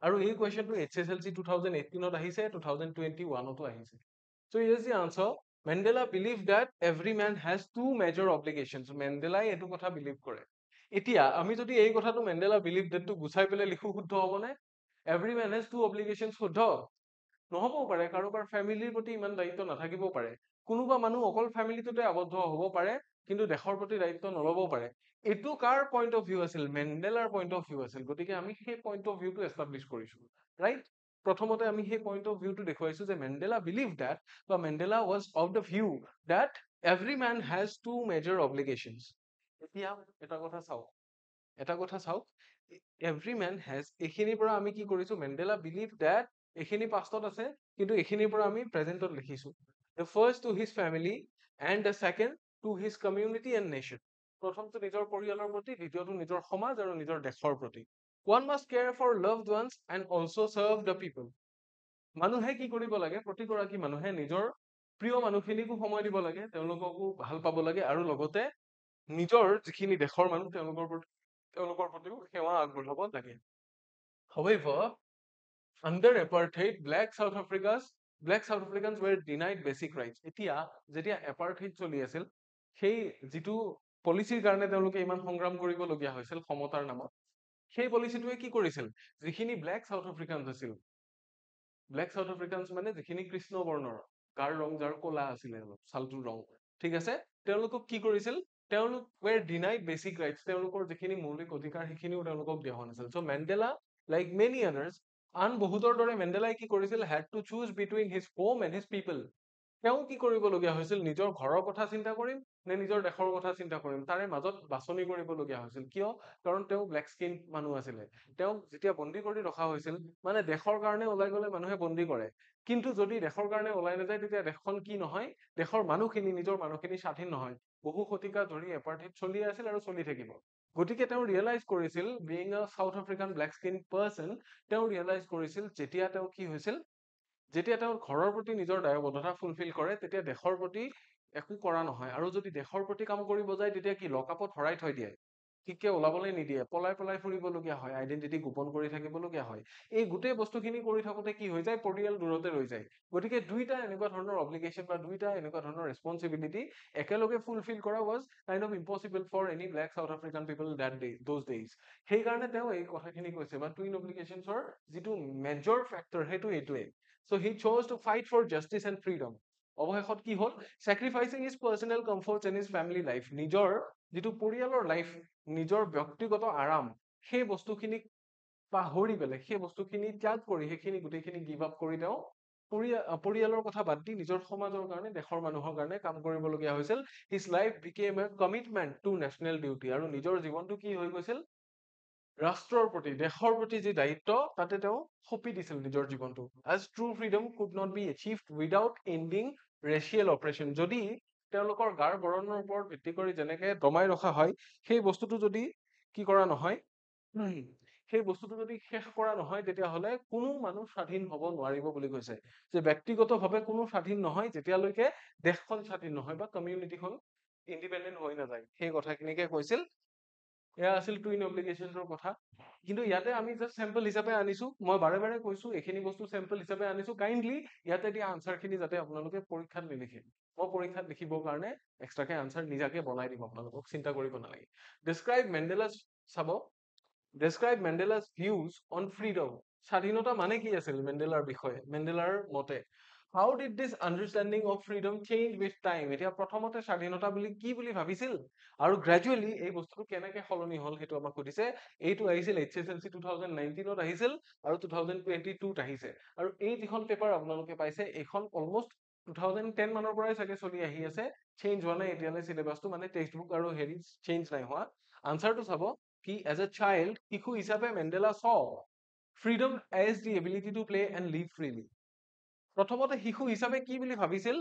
আৰু এই কুৱেশ্যনটো HSLC 2018ত আহিছে 2021তো আহিছে so here is the answer Mandela believed that every man has two major obligations মেণ্ডেলাই এইটো কথা বিলিভ কৰে এতিয়া আমি যদি এই কথাটো মেণ্ডেলা বিলিভ ডেটটো গুচাই পেলাই লিখো শুদ্ধ হ'বনে every man has two obligations শুদ্ধ নহবও পাৰে কাৰোবাৰ ফেমিলিৰ প্ৰতি ইমান দায়িত্ব নাথাকিবও পাৰে কোনোবা মানুহ অকল ফেমিলিটোতে আবদ্ধ হ'ব পাৰে কিন্তু দেশৰ প্ৰতি দায়িত্ব নলবও পাৰে এটো কাৰ পইণ্ট অফ ভিউ আছিল মেণ্ডেলাৰ পইণ্ট অফ ভিউ আছিল গতিকে আমি সেই পইণ্ট অফ ভিউটো এষ্টাব্লিছ কৰিছো ৰাইট প্ৰথমতে আমি সেই পইণ্ট অফ ভিউটো দেখুৱাইছো যে মেণ্ডেলা বিলিভ দ্যাট বা Mandela was of the view that every man has two major obligations এতিয়া এটা কথা চাওক এভৰি ম্যান হ্যাজ এইখিনিৰ পৰা আমি কি কৰিছো মেণ্ডেলা বিলিভ দ্যাট এইখিনি পাষ্টত আছে কিন্তু এইখিনিৰ পৰা আমি প্ৰেজেন্টত লিখিছো the first to his family and the second to his community and nation প্ৰথমটো নিজৰ পৰিয়ালৰ প্ৰতি দ্বিতীয়টো নিজৰ সমাজ আৰু নিজৰ দেশৰ প্ৰতি one must care for loved ones and also serve the people মানুহে কি কৰিব লাগে প্ৰতিগৰাকী মানুহে নিজৰ প্ৰিয় মানুহখিনিকো সময় দিব লাগে তেওঁলোককো ভাল পাব লাগে আৰু লগতে নিজৰ যিখিনি দেশৰ মানুহ তেওঁলোকৰ প্ৰতিও সেৱা আগবঢ়াব লাগে however under apartheid black South Africans were denied basic rights এতিয়া যেতিয়া apartheid চলি আছিল সেই যিটো পলিচিৰ কাৰণে তেওঁলোকে ইমান সংগ্ৰাম কৰিবলগীয়া হৈছিল সমতাৰ নামত সেই পলিচিটোৱে কি কৰিছিল যিখিনি ব্লেক সাউথ আফ্ৰিকানছ আছিল ব্লেক সাউথ আফ্ৰিকানছ মানে যিখিনি কৃষ্ণ বৰ্ণৰ গাৰ ৰং যাৰ কলা আছিলে ছালটোৰ ৰং ঠিক আছে তেওঁলোকক কি কৰিছিল তেওঁলোক were denied basic rights তেওঁলোকৰ যিখিনি মৌলিক অধিকাৰ সেইখিনিও তেওঁলোকক দিয়া হোৱা নাছিল so Mandela like many others, আন বহুতৰ দৰে মেণ্ডেলাই কি কৰিছিল, had to choose between his home and his people. তেওঁ কি কৰিবলগীয়া হৈছিল, নিজৰ ঘৰৰ কথা চিন্তা কৰিম নে নিজৰ দেশৰ কথা চিন্তা কৰিম, তাৰে মাজত বাছনি কৰিবলগীয়া হৈছিল। কিয়? কাৰণ তেওঁ ব্লেক স্কিন মানুহ আছিলে। তেওঁক যেতিয়া বন্দী কৰি ৰখা হৈছিল, মানে দেশৰ কাৰণে ওলাই গলে মানুহে বন্দী কৰে, কিন্তু যদি দেশৰ কাৰণে ওলাই নাযায় তেতিয়া দেশখন কি নহয়, দেশৰ মানুহখিনি, নিজৰ মানুহখিনি স্বাধীন নহয়। বহু শতিকা ধৰি এপাৰ্থাইড চলি আছিল আৰু চলি থাকিব। গতিকে তেওঁ ৰিয়েলাইজ কৰিছিল, being a south African black skin person, তেওঁ ৰিয়েলাইজ কৰিছিল যেতিয়া তেওঁ কি হৈছিল, যেতিয়া তেওঁ ঘৰৰ প্ৰতি নিজৰ দায়বদ্ধতা ফুলফিল কৰে, তেতিয়া দেশৰ প্ৰতি একো কৰা নহয়। আৰু যদি দেশৰ প্ৰতি কাম কৰিব যায় তেতিয়া কি লকআপত ভৰাই থৈ দিয়ে, ঠিককে ওলাবলৈ নিদিয়ে, পলাই পলাই ফুৰিবলগীয়া হয়, আইডেন্টিটি গোপন কৰি থাকিবলগীয়া হয়। এই গোটেই বস্তুখিনি কৰি থাকোঁতে কি হৈ যায়, পৰিয়াল দূৰতে ৰৈ যায়। গতিকে দুইটা এনেকুৱা ধৰণৰ অব্লিগেশ্যন বা দুইটা এনেকুৱা ধৰণৰ ৰেছপন্সিবিলিটি একেলগে ফুলফিল কৰা was kind of impossible for any black South African people those days. সেইকাৰণে তেওঁ এই কথাখিনি কৈছে, বা টুইন অব্লিগেশ্যনছৰ যিটো মেজৰ ফেক্টৰ সেইটো এইটোৱে। So he chose to fight for justice and freedom. অৱশেষত কি হ'ল, sacrificing his personal comforts and his family life, নিজৰ যিটো পৰিয়ালৰ লাইফ, নিজৰ ব্যক্তিগত আৰাম, সেই বস্তুখিনিক পাহৰি পেলাই, সেই বস্তুখিনি ত্যাগ কৰি, সেইখিনি গোটেইখিনি গিভ আপ কৰি তেওঁ পৰিয়ালৰ কথা বাদ দি নিজৰ সমাজৰ কাৰণে, দেশৰ মানুহৰ কাৰণে কাম কৰিবলগীয়া হৈছিল। His life became a commitment to national duty, আৰু নিজৰ জীৱনটো কি হৈ গৈছিল, ৰাষ্ট্ৰৰ প্ৰতি, দেশৰ প্ৰতি যি দায়িত্ব, তাতে তেওঁ সঁপি দিছিল নিজৰ জীৱনটো। As true freedom could not be achieved without ending racial oppression. যদি তেওঁলোকৰ গাৰ বৰণৰ ওপৰত ভিত্তি কৰি যেনেকে দমাই ৰখা হয়, সেই বস্তুটো যদি কি কৰা নহয়, সেই বস্তুটো যদি শেষ কৰা নহয়, তেতিয়াহ'লে কোনো মানুহ স্বাধীন হ'ব নোৱাৰিব বুলি কৈছে। যে ব্যক্তিগতভাৱে কোনো স্বাধীন নহয় যেতিয়ালৈকে দেশখন স্বাধীন নহয় বা কমিউনিটিখন ইণ্ডিপেণ্ডেণ্ট হৈ নাযায়, সেই কথাখিনিকে কৈছিল। এয়া আছিল টুইন অব্লিগেশ্যনছৰ কথা। কিন্তু ইয়াতে আমি জাষ্ট চেম্পল হিচাপে আনিছো, মই বাৰে বাৰে কৈছো এইখিনি বস্তু চেম্পল হিচাপে আনিছো, কাইণ্ডলি ইয়াতে দিয়া আনচাৰখিনি যাতে আপোনালোকে পৰীক্ষাত নিলিখে। মই পৰীক্ষাত লিখিবৰ কাৰণে এক্সট্ৰাকে আনচাৰ নিজাকে বনাই দিম, আপোনালোকক চিন্তা কৰিব নালাগে। ডেছক্ৰাইব মেণ্ডেলাছ, চাব, describe Mandela's views on freedom. স্বাধীনতা মানে কি আছিল মেণ্ডেলাৰ বিষয়ে, মেণ্ডেলাৰ মতে। How did this understanding of freedom change with time. এতিয়া প্ৰথমতে স্বাধীনতা বুলি কি বুলি ভাবিছিল, আৰু গ্ৰেজুৱেলি এই বস্তুটো কেনেকে সলনি হ'ল সেইটো আমাক সুধিছে। এইটো আহিছিল HSLC 2019ত আহিছিল আৰু 2022ত আহিছে। আৰু এই যিখন পেপাৰ আপোনালোকে পাইছে, এইখন অলমষ্ট 2010 মানৰ পৰাই চাগে চলি আহি আছে, চেঞ্জ হোৱা নাই এতিয়ালৈ চিলেবাছটো, মানে টেক্সট বুক আৰু হেৰি চেঞ্জ নাই হোৱা। আনচাৰটো চাব, কি এজ এ চাইল্ড, শিশু হিচাপে Mandela saw freedom as the ability to play and live freely. প্ৰথমতে শিশু হিচাপে কি বুলি ভাবিছিল,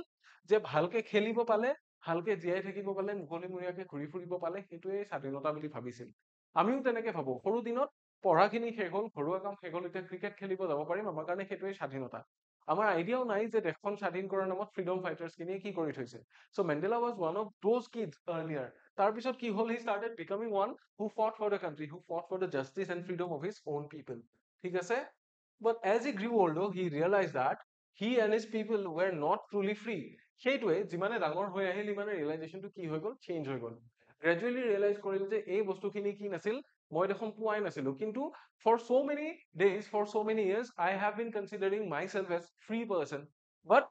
যে ভালকে খেলিব পালে, ভালকে জীয়াই থাকিব পালে, মুকলিমূৰীয়াকে ঘূৰি ফুৰিব পালে, সেইটোৱে স্বাধীনতা বুলি ভাবিছিল। আমিও তেনেকে ভাবো, সৰু দিনত পঢ়াখিনি শেষ হ'ল, ঘৰুৱা কাম শেষ হ'ল, এতিয়া ক্ৰিকেট খেলিব যাব পাৰিম, আমাৰ কাৰণে সেইটোৱে স্বাধীনতা। আমাৰ আইডিয়াও নাই যে দেশখন স্বাধীন কৰাৰ নামত ফ্ৰীডম ফাইটাৰ্ছখিনিয়ে কি কৰি থৈছে। So' Mandela was one of those kids earlier. তাৰপিছত কি হ'ল, he started becoming one who fought for the country, who fought for the justice and freedom of his own people. ঠিক আছে, but as he grew older he realize that he and his people were not truly free. সেইটোৱে যিমানে ডাঙৰ হৈ আহিল, ইমানে ৰিয়েলাইজেশ্যনটো কি হৈ গ'ল, চেঞ্জ হৈ গ'ল। গ্ৰেজুৱেলি ৰিয়েলাইজ কৰিল যে এই বস্তুখিনি কি নাছিল, মই দেখোন পোৱাই নাছিলো। কিন্তু for so many days, for so many years, I have been considering myself as free person. But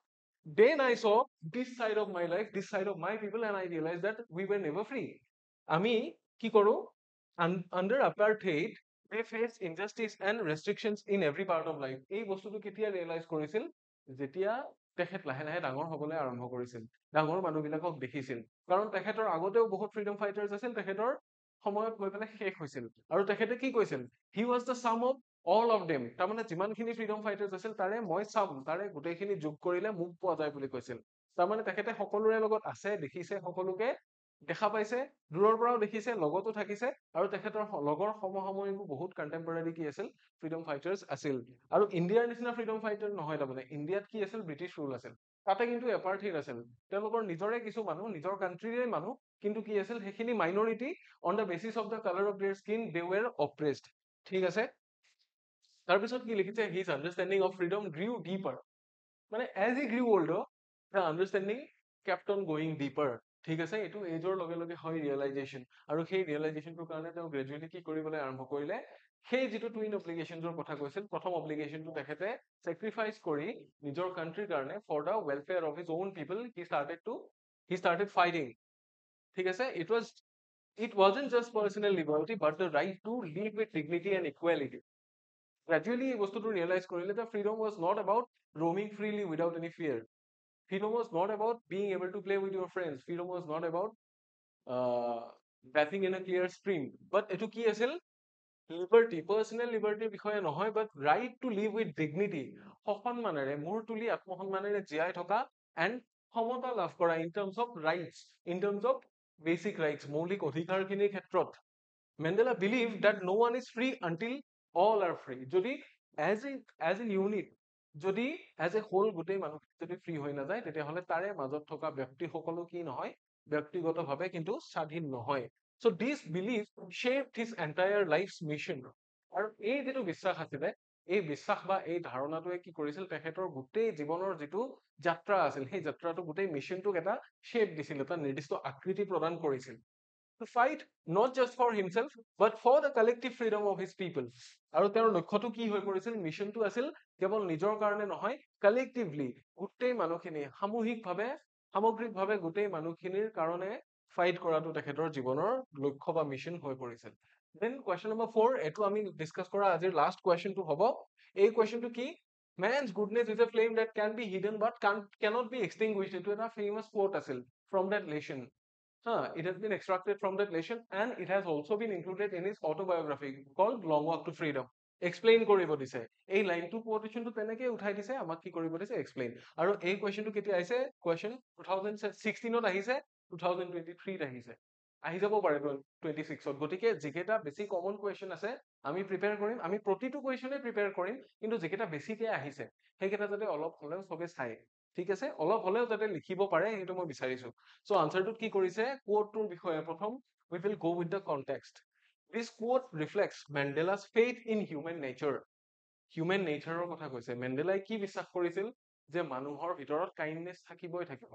then I saw this side of my life, this side of my people, and I realized that we were never free. আমি কি কৰো, under apartheid they face injustice and restrictions in every part of life. এই বস্তুটো কেতিয়া realise কৰিছিল, যেতিয়া তেখেত লাহে লাহে ডাঙৰ হবলৈ আৰম্ভ কৰিছিল, ডাঙৰ মানুহবিলাকক দেখিছিল। কাৰণ তেখেতৰ আগতেও বহুত ফ্ৰীডম ফাইটাৰ্ছ আছিল, তেখেতৰ সময়ত গৈ পেলাই শেষ হৈছিল। আৰু তেখেতে কি কৈছিল, হি ৱাজ দ্য চাম অফ অল অফ দেম। তাৰমানে যিমানখিনি ফ্ৰীডম ফাইটাৰ্ছ আছিল তাৰে মই চাম, তাৰে গোটেইখিনি যোগ কৰিলে মোক পোৱা যায় বুলি কৈছিল। তাৰমানে তেখেতে সকলোৰে লগত আছে, দেখিছে, সকলোকে দেখা পাইছে, দূৰৰ পৰাও দেখিছে, লগতো থাকিছে, আৰু তেখেতৰ লগৰ সমসাময়িকো বহুত কণ্টেম্পৰাৰী কি আছিল, ফ্ৰীডম ফাইটাৰ্ছ আছিল। আৰু ইণ্ডিয়াৰ নিচিনা ফ্ৰীডম ফাইটাৰ নহয়, তাৰমানে ইণ্ডিয়াত কি আছিল, ব্ৰিটিছ ৰুল আছিল, তাতে কিন্তু এপাৰ্থেইড আছিল। তেওঁলোকৰ নিজৰে কিছু মানুহ, নিজৰ কাণ্ট্ৰিৰে মানুহ, কিন্তু কি আছিল, সেইখিনি minority, on the basis of the colour of their skin they were oppressed. ঠিক আছে, তাৰপিছত কি লিখিছে, his understanding of freedom grew deeper. মানে as he grew older the understanding kept on going deeper. ঠিক আছে, এইটো এজৰ লগে লগে হয় ৰিয়েলাইজেশ্যন, আৰু সেই ৰিয়েলাইজেশ্যনটোৰ কাৰণে তেওঁ গ্ৰেজুৱেলি কি কৰিবলৈ আৰম্ভ কৰিলে, সেই যিটো টুইন অব্লিগেশ্যনছৰ কথা কৈছিল, প্ৰথম অব্লিগেশ্যনটো তেখেতে চেক্ৰিফাইচ কৰি নিজৰ কাণ্ট্ৰিৰ কাৰণে, for the welfare of his own people, he started fighting. ঠিক আছে, it wasn't just personal liberty but the right to live with dignity and equality. Gradually এই বস্তুটো ৰিয়েলাইজ কৰিলে যে freedom was not about roaming freely without any fear. Freedom was not about being able to play with your friends. Freedom was not about bathing in a clear stream. But এটো কি আছিল? Liberty, personal লিবাৰ্টিৰ বিষয়ে নহয়, but right to live with dignity, সন্মানেৰে মূৰ তুলি আত্মসন্মানেৰে জীয়াই থকা এণ্ড সমতা লাভ কৰা in terms of rights, in terms of basic rights, মৌলিক অধিকাৰখিনিৰ ক্ষেত্ৰত Mandela believe that no one is free until all are free. যদি as a unit, যদি as a whole গোটেই মানুহখিনি যদি ফ্ৰী হৈ নাযায়, তেতিয়াহ'লে তাৰে মাজত থকা ব্যক্তিসকলো কি নহয়, ব্যক্তিগতভাৱে কিন্তু স্বাধীন নহয়. So this belief shaped his entire life's mission. আৰু এই যিটো বিশ্বাস আছিলে, এই বিশ্বাস বা এই ধাৰণাটোৱে কি কৰিছিল, তেখেতৰ গোটেই জীৱনৰ যিটো যাত্ৰা আছিল, সেই যাত্ৰাটো গোটেই মিছনটোক এটা শ্বেপ দিছিল, এটা নিৰ্দিষ্ট আকৃতি প্ৰদান কৰিছিল. To fight not just for himself but for the collective freedom of his people. আৰু তেওঁৰ লক্ষ্যটো কি হৈ পৰিছিল, মিছনটো আছিল কেৱল নিজৰ কাৰণে নহয়, কালেক্টিভলি গোটেই মানুহখিনি সামগ্ৰিকভাৱে গোটেই মানুহখিনিৰ কাৰণে ফাইট কৰাটো তেখেতৰ জীৱনৰ লক্ষ্য বা মিছন হৈ পৰিছিল. দেন কুৱেশ্যন নম্বৰ 4, এইটো আমি ডিছকাছ কৰা আজিৰ লাষ্ট কুৱেশ্যনটো হ'ব. এই কুৱেশ্যনটো কি, man's goodness is a flame that can be hidden but cannot be extinguished. এইটো এটা ফেমাছ কোট আছিল from that lesson. It has been extracted from that lesson and it has also been included in his autobiography called Long Walk to Freedom. Explain কৰিব দিছে, এই লাইনটো কোটেশনটো তেনেকে উঠাই দিছে, আমাক কি কৰিব দিছে, এক্সপ্লেইন. আৰু এই কুৱেশ্যনটো কেতিয়া আহিছে, কুৱেশ্যন 2016ত আহিছে, 2023ত আহিছে, আহি যাব পাৰে 26ত. গতিকে যিকেইটা বেছি কমন কুৱেশ্যন আছে আমি প্ৰিপেয়াৰ কৰিম, আমি প্ৰতিটো কুৱেশ্যনে প্ৰিপেয়াৰ কৰিম, কিন্তু যিকেইটা বেছিকে আহিছে সেইকেইটা যাতে অলপ হ'লেও চবে চাই, ঠিক আছে, অলপ হ'লেও যাতে লিখিব পাৰে, সেইটো মই বিচাৰিছো. চ' আনচাৰটোত কি কৰিছে, কোটটোৰ বিষয়ে প্ৰথম we will go with the context. This quote reflects Mandela's faith in human nature. Human natureৰ কথা কৈছে. মেণ্ডেলাই কি বিশ্বাস কৰিছিল, যে মানুহৰ ভিতৰত কাইণ্ডনেছ থাকিবই থাকিব.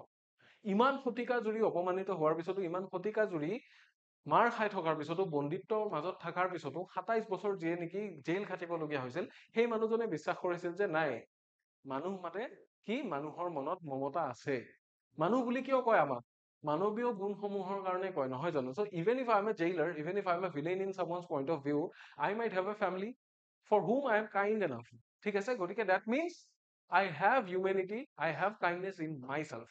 ইমান শতিকা জুৰি অপমানিত হোৱাৰ পিছতো, ইমান শতিকা জুৰি মাৰ খাই থকাৰ পিছতো, বন্দিত্বৰ মাজত থকাৰ পিছতো, 27 বছৰ যিয়ে নেকি জেইল খাটিবলগীয়া হৈছিল, সেই মানুহজনে বিশ্বাস কৰিছিল যে নাই, মানুহ মানে কি, মানুহৰ মনত মমতা আছে. মানুহ বুলি কিয় কয় আমাক, মানৱীয় গুণসমূহৰ কাৰণে কয়, নহয় জানো? So even if I am a jailer, even if I am a villain in someone's point of view, I might have a family for whom I am kind enough. ঠিক আছে, গতিকে that means I have humanity, I have kindness in myself.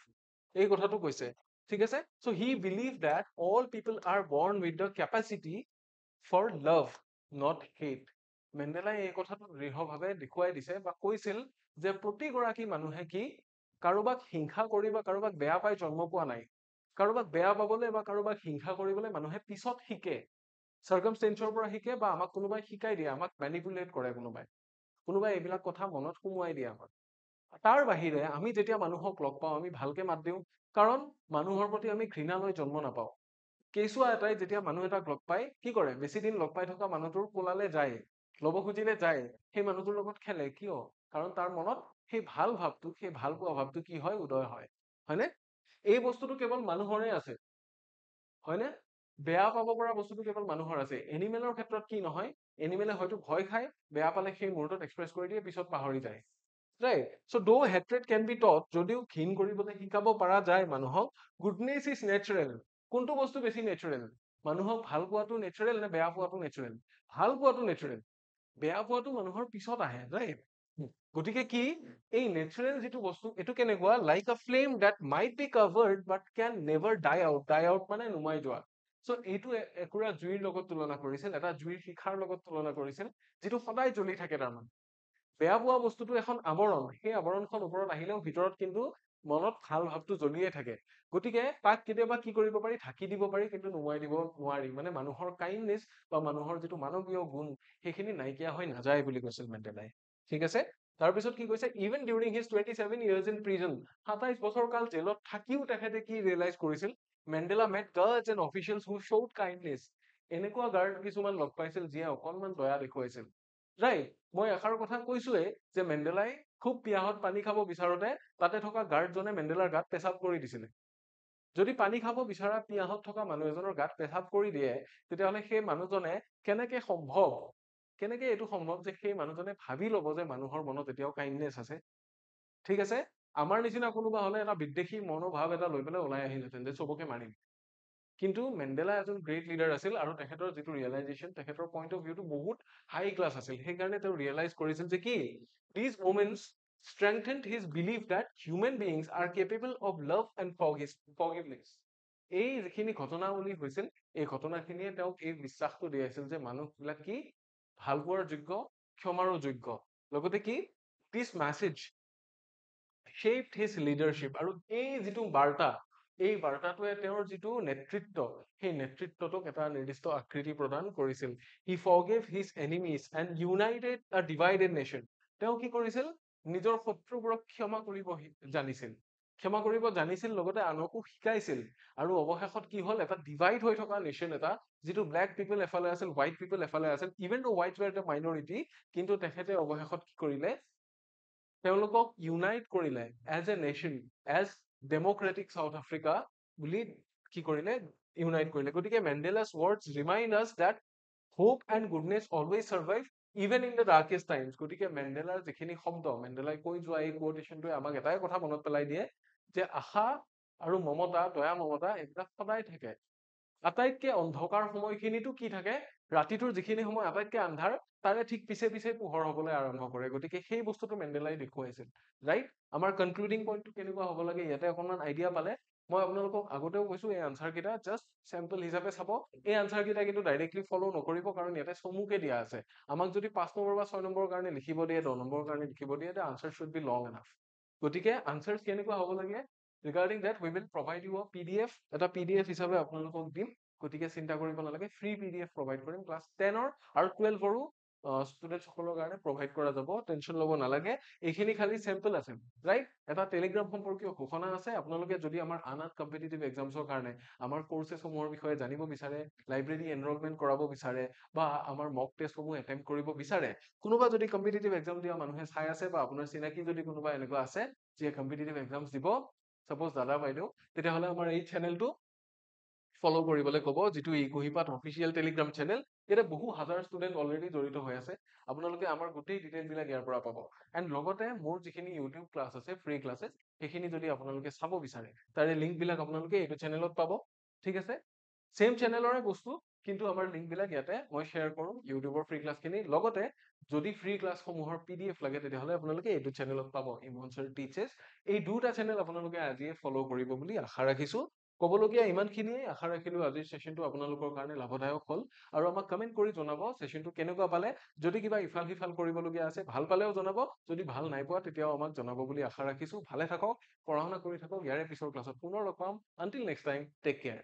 এই কথাটো কৈছে, ঠিক আছে. So he believed that all people are born with the capacity for love, not hate. মেণ্ডেলাই এই কথাটো দৃঢ়ভাৱে দেখুৱাই দিছে বা কৈছিল যে প্ৰতিগৰাকী মানুহে কি কাৰোবাক হিংসা কৰি বা কাৰোবাক বেয়া পাই জন্ম পোৱা নাই. কাৰোবাক বেয়া পাবলৈ বা কাৰোবাক হিংসা কৰিবলৈ মানুহে পিছত শিকে, চাৰ্কামষ্টেঞ্চৰ পৰা শিকে, বা আমাক কোনোবাই শিকাই দিয়ে, আমাক মেনিপুলেট কৰে, কোনোবাই এইবিলাক কথা মনত সোমোৱাই দিয়ে আমাক. তাৰ বাহিৰে আমি যেতিয়া মানুহক লগ পাওঁ, আমি ভালকে মাত দিওঁ, কাৰণ মানুহৰ প্ৰতি আমি ঘৃণা লৈ জন্ম নাপাওঁ. কেঁচুৱা এটাই যেতিয়া মানুহ এটাক লগ পায়, কি কৰে, বেছি দিন লগ পাই থকা মানুহটোৰ কোলালে যায়, ল'ব খুজিলে যায়, সেই মানুহটোৰ লগত খেলে, কিয়, কাৰণ তাৰ মনত সেই ভাল ভাৱটো, সেই ভাল পোৱা ভাৱটো কি হয়, উদয় হয়, হয়নে? এই বস্তুটো কেৱল মানুহৰে আছে, হয়নে? বেয়া পাব পৰা বস্তুটো কেৱল মানুহৰ আছে. এনিমেলৰ ক্ষেত্ৰত কি নহয়, এনিমেলে হয়তো ভয় খায়, বেয়া পালে সেই মুহূৰ্তত এক্সপ্ৰেছ কৰি দিয়ে, পিছত পাহৰি যায়, ৰাইট? চ' দো হেট্ৰেড কেন বি টট, যদিও ঘিণ কৰিবলৈ শিকাব পৰা যায় মানুহক, গুডনেছ ইজ নেচাৰেল. কোনটো বস্তু বেছি নেচাৰেল, মানুহক ভাল পোৱাটো নেচাৰেল নে বেয়া পোৱাটো নেচাৰেল? ভাল পোৱাটো নেচাৰেল, বেয়া পোৱাটো মানুহৰ পিছত আহে, ৰাইট? গতিকে কি, এই নেচাৰেল যিটো বস্তু, এইটো কেনেকুৱা, like a flame that might be covered but can never die out. Die out মানে নুমাই যোৱা. চ' এইটো একুৰা জুইৰ লগত তুলনা কৰিছিল, এটা জুইৰ শিখাৰ লগত তুলনা কৰিছিল, যিটো সদায় জ্বলি থাকে. তাৰমানে বেয়া পোৱা বস্তুটো এখন আৱৰণ, সেই আৱৰণখন ওপৰত আহিলেও ভিতৰত কিন্তু মনত ভাল ভাৱটো জ্বলিয়ে থাকে. গতিকে তাক কেতিয়াবা কি কৰিব পাৰি, ঢাকি দিব পাৰি, কিন্তু নুমাই দিব নোৱাৰি. মানে মানুহৰ কাইণ্ডনেছ বা মানুহৰ যিটো মানৱীয় গুণ, সেইখিনি নাইকিয়া হৈ নাযায় বুলি কৈছিল মেণ্ডেলাই, ঠিক আছে. তাৰপিছত কি কৈছে, even during his 27 years in prison, 27 বছৰ কাল জেলত থাকিও তেখেতে কি ৰিয়েলাইজ কৰিছিল, Mandela met guards and officials who showed kindness. এনেকুৱা গাৰ্ড কিছুমান লগ পাইছিল যিয়ে অকনমান দয়া দেখুৱাইছিল, ৰাইট? মই এষাৰ কথা কৈছোৱে যে মেণ্ডেলাই খুব পিয়াহত পানী খাব বিচাৰোতে তাতে থকা গাৰ্ডজনে মেণ্ডেলাৰ গাত পেচাব কৰি দিছিলে. যদি পানী খাব বিচৰা পিয়াহত থকা মানুহ এজনৰ গাত পেচাব কৰি দিয়ে, তেতিয়াহ'লে সেই মানুহজনে কেনেকে এইটো সম্ভৱ যে সেই মানুহজনে ভাবি ল'ব যে মানুহৰ মনত এতিয়াও কাইণ্ডনেছ আছে, ঠিক আছে? আমাৰ নিচিনা কোনোবা হ'লে এটা বিদ্বেষী মনোভাৱ এটা লৈ পেলাই ওলাই আহিলহেঁতেন যে চবকে মাৰিম, কিন্তু মেণ্ডেলা এজন গ্ৰেট লিডাৰ আছিল আৰু তেখেতৰ যিটো ৰিয়েলাইজেশ্যন, তেখেতৰ পইণ্ট অফ ভিউটো বহুত হাই ক্লাছ আছিল। সেইকাৰণে তেওঁ ৰিয়েলাইজ কৰিছিল যে কি these moments strengthened his belief that human beings are capable of love and forgiveness. এই যিখিনি ঘটনাৱলী হৈছিল, এই ঘটনাখিনিয়ে তেওঁক এই বিশ্বাসটো দিয়াইছিল যে মানুহবিলাক কি ভাল পোৱাৰ যোগ্য, ক্ষমাৰো যোগ্য। লগতে কি দিছ মেছেজ shaped his leadership, আৰু এই যিটো বাৰ্তা, এই বাৰ্তাটোৱে তেওঁৰ যিটো নেতৃত্ব, সেই নেতৃত্বটোক এটা নিৰ্দিষ্ট আকৃতি প্ৰদান কৰিছিল। He forgave his enemies and united a divided nation. তেওঁ কি কৰিছিল? নিজৰ শত্ৰুবোৰক ক্ষমা কৰিব জানিছিল, ক্ষমা কৰিব জানিছিল, লগতে আনকো শিকাইছিল। আৰু অৱশেষত কি হ'ল, এটা ডিভাইড হৈ থকা নেশ্যন এটা, যিটো ব্লেক পিপল এফালে আছিল, হোৱাইট পিপল এফালে আছিল, even though whites were the minority, কিন্তু তেখেতে অৱশেষত কি কৰিলে, তেওঁলোকক ইউনাইট কৰিলে as a nation, as democratic South Africa বুলি কি কৰিলে, ইউনাইট কৰিলে। গতিকে Mandela's words remind us that hope and goodness always survive even in the darkest times. গতিকে মেণ্ডেলাৰ যিখিনি শব্দ, মেণ্ডেলাই কৈ যোৱা এই কোটেশ্যনটোৱে আমাক এটাই কথা মনত পেলাই দিয়ে যে আশা আৰু মমতা, দয়া মমতা এইবিলাক সদায় থাকে। আটাইতকে অন্ধকাৰ সময়খিনিতো কি থাকে, ৰাতিটোৰ যিখিনি সময় আটাইতকে আন্ধাৰ, তাৰে ঠিক পিছে পিছে পোহৰ হবলৈ আৰম্ভ কৰে। গতিকে সেই বস্তুটো মেণ্ডেলাই দেখুৱাইছিল, ৰাইট? আমাৰ কনক্লুডিং পইণ্টটো কেনেকুৱা হ'ব লাগে, ইয়াতে অকণমান আইডিয়া পালে। মই আপোনালোকক আগতেও কৈছো, এই আনচাৰ কেইটা জাষ্ট চেম্পল হিচাপে চাব। এই আনচাৰ কেইটা কিন্তু ডাইৰেক্টলি ফলো নকৰিব, কাৰণ ইয়াতে চমুকে দিয়া আছে। আমাক যদি 5 নম্বৰ বা 6 নম্বৰৰ কাৰণে লিখিব দিয়ে, 10 নম্বৰৰ কাৰণে লিখিব দিয়ে, the answer should be long enough. গতিকে আনচাৰ কেনেকুৱা হ'ব লাগে, regarding date we will provide U আ PDF, এটা PDF হিচাপে আপোনালোকক দিম। গতিকে চিন্তা কৰিব নালাগে, ফ্ৰী PDF প্ৰভাইড কৰিম। ক্লাছ 10 আৰু 12ৰো ষ্টুডেণ্টসকলৰ কাৰণে প্ৰভাইড কৰা যাব, টেনশ্যন ল'ব নালাগে। এইখিনি খালি চেম্পল আছে, ৰাইট? এটা টেলিগ্ৰাম সম্পৰ্কীয় ঘোষণা আছে। আপোনালোকে যদি আমাৰ আন কম্পিটিটিভ এক্সামছৰ কাৰণে আমাৰ কৰ্চেছসমূহৰ বিষয়ে জানিব বিচাৰে, লাইব্ৰেৰী এনৰলমেণ্ট কৰাব বিচাৰে, বা আমাৰ মক টেষ্টসমূহ এটেম্প কৰিব বিচাৰে, কোনোবা যদি কম্পিটিটিভ এক্সাম দিয়া মানুহে চাই আছে, বা আপোনাৰ চিনাকি যদি কোনোবা এনেকুৱা আছে যিয়ে কম্পিটিটিভ এক্সামছ দিব, চাপোজ দাদা বাইদেউ, তেতিয়াহ'লে আমাৰ এই চেনেলটো ফলো কৰিবলৈ ক'ব, যিটো ইকুহিপাত অফিচিয়েল টেলিগ্ৰাম চেনেল। ইয়াতে বহু হাজাৰ ষ্টুডেণ্ট অলৰেডি জড়িত হৈ আছে। আপোনালোকে আমাৰ গোটেই ডিটেইলছবিলাক ইয়াৰ পৰা পাব। এণ্ড লগতে মোৰ যিখিনি ইউটিউব ক্লাছ আছে, ফ্ৰী ক্লাছেছ, সেইখিনি যদি আপোনালোকে চাব বিচাৰে, তাৰে লিংকবিলাক আপোনালোকে এইটো চেনেলত পাব, ঠিক আছে? চেম চেনেলৰে বস্তু, কিন্তু আমাৰ লিংকবিলাক ইয়াতে মই শ্বেয়াৰ কৰোঁ, ইউটিউবৰ ফ্ৰী ক্লাছখিনি। লগতে যদি ফ্ৰী ক্লাছসমূহৰ PDF লাগে, তেতিয়াহ'লে আপোনালোকে এইটো চেনেলত পাব, ইমন ছাৰ টিচেছ। এই দুটা চেনেল আপোনালোকে আজিয়ে ফলো কৰিব বুলি আশা ৰাখিছোঁ। ক'বলগীয়া ইমানখিনিয়ে। আশা ৰাখিলোঁ আজিৰ ছেশ্যনটো আপোনালোকৰ কাৰণে লাভদায়ক হ'ল। আৰু আমাক কমেণ্ট কৰি জনাব ছেশ্যনটো কেনেকুৱা পালে। যদি কিবা ইফাল সিফাল কৰিবলগীয়া আছে, ভাল পালেও জনাব, যদি ভাল নাই পোৱা তেতিয়াও আমাক জনাব বুলি আশা ৰাখিছোঁ। ভালে থাকক, পঢ়া শুনা কৰি থাকক। ইয়াৰে পিছৰ ক্লাছত পুনৰ লগ পাম। Until next time, take care.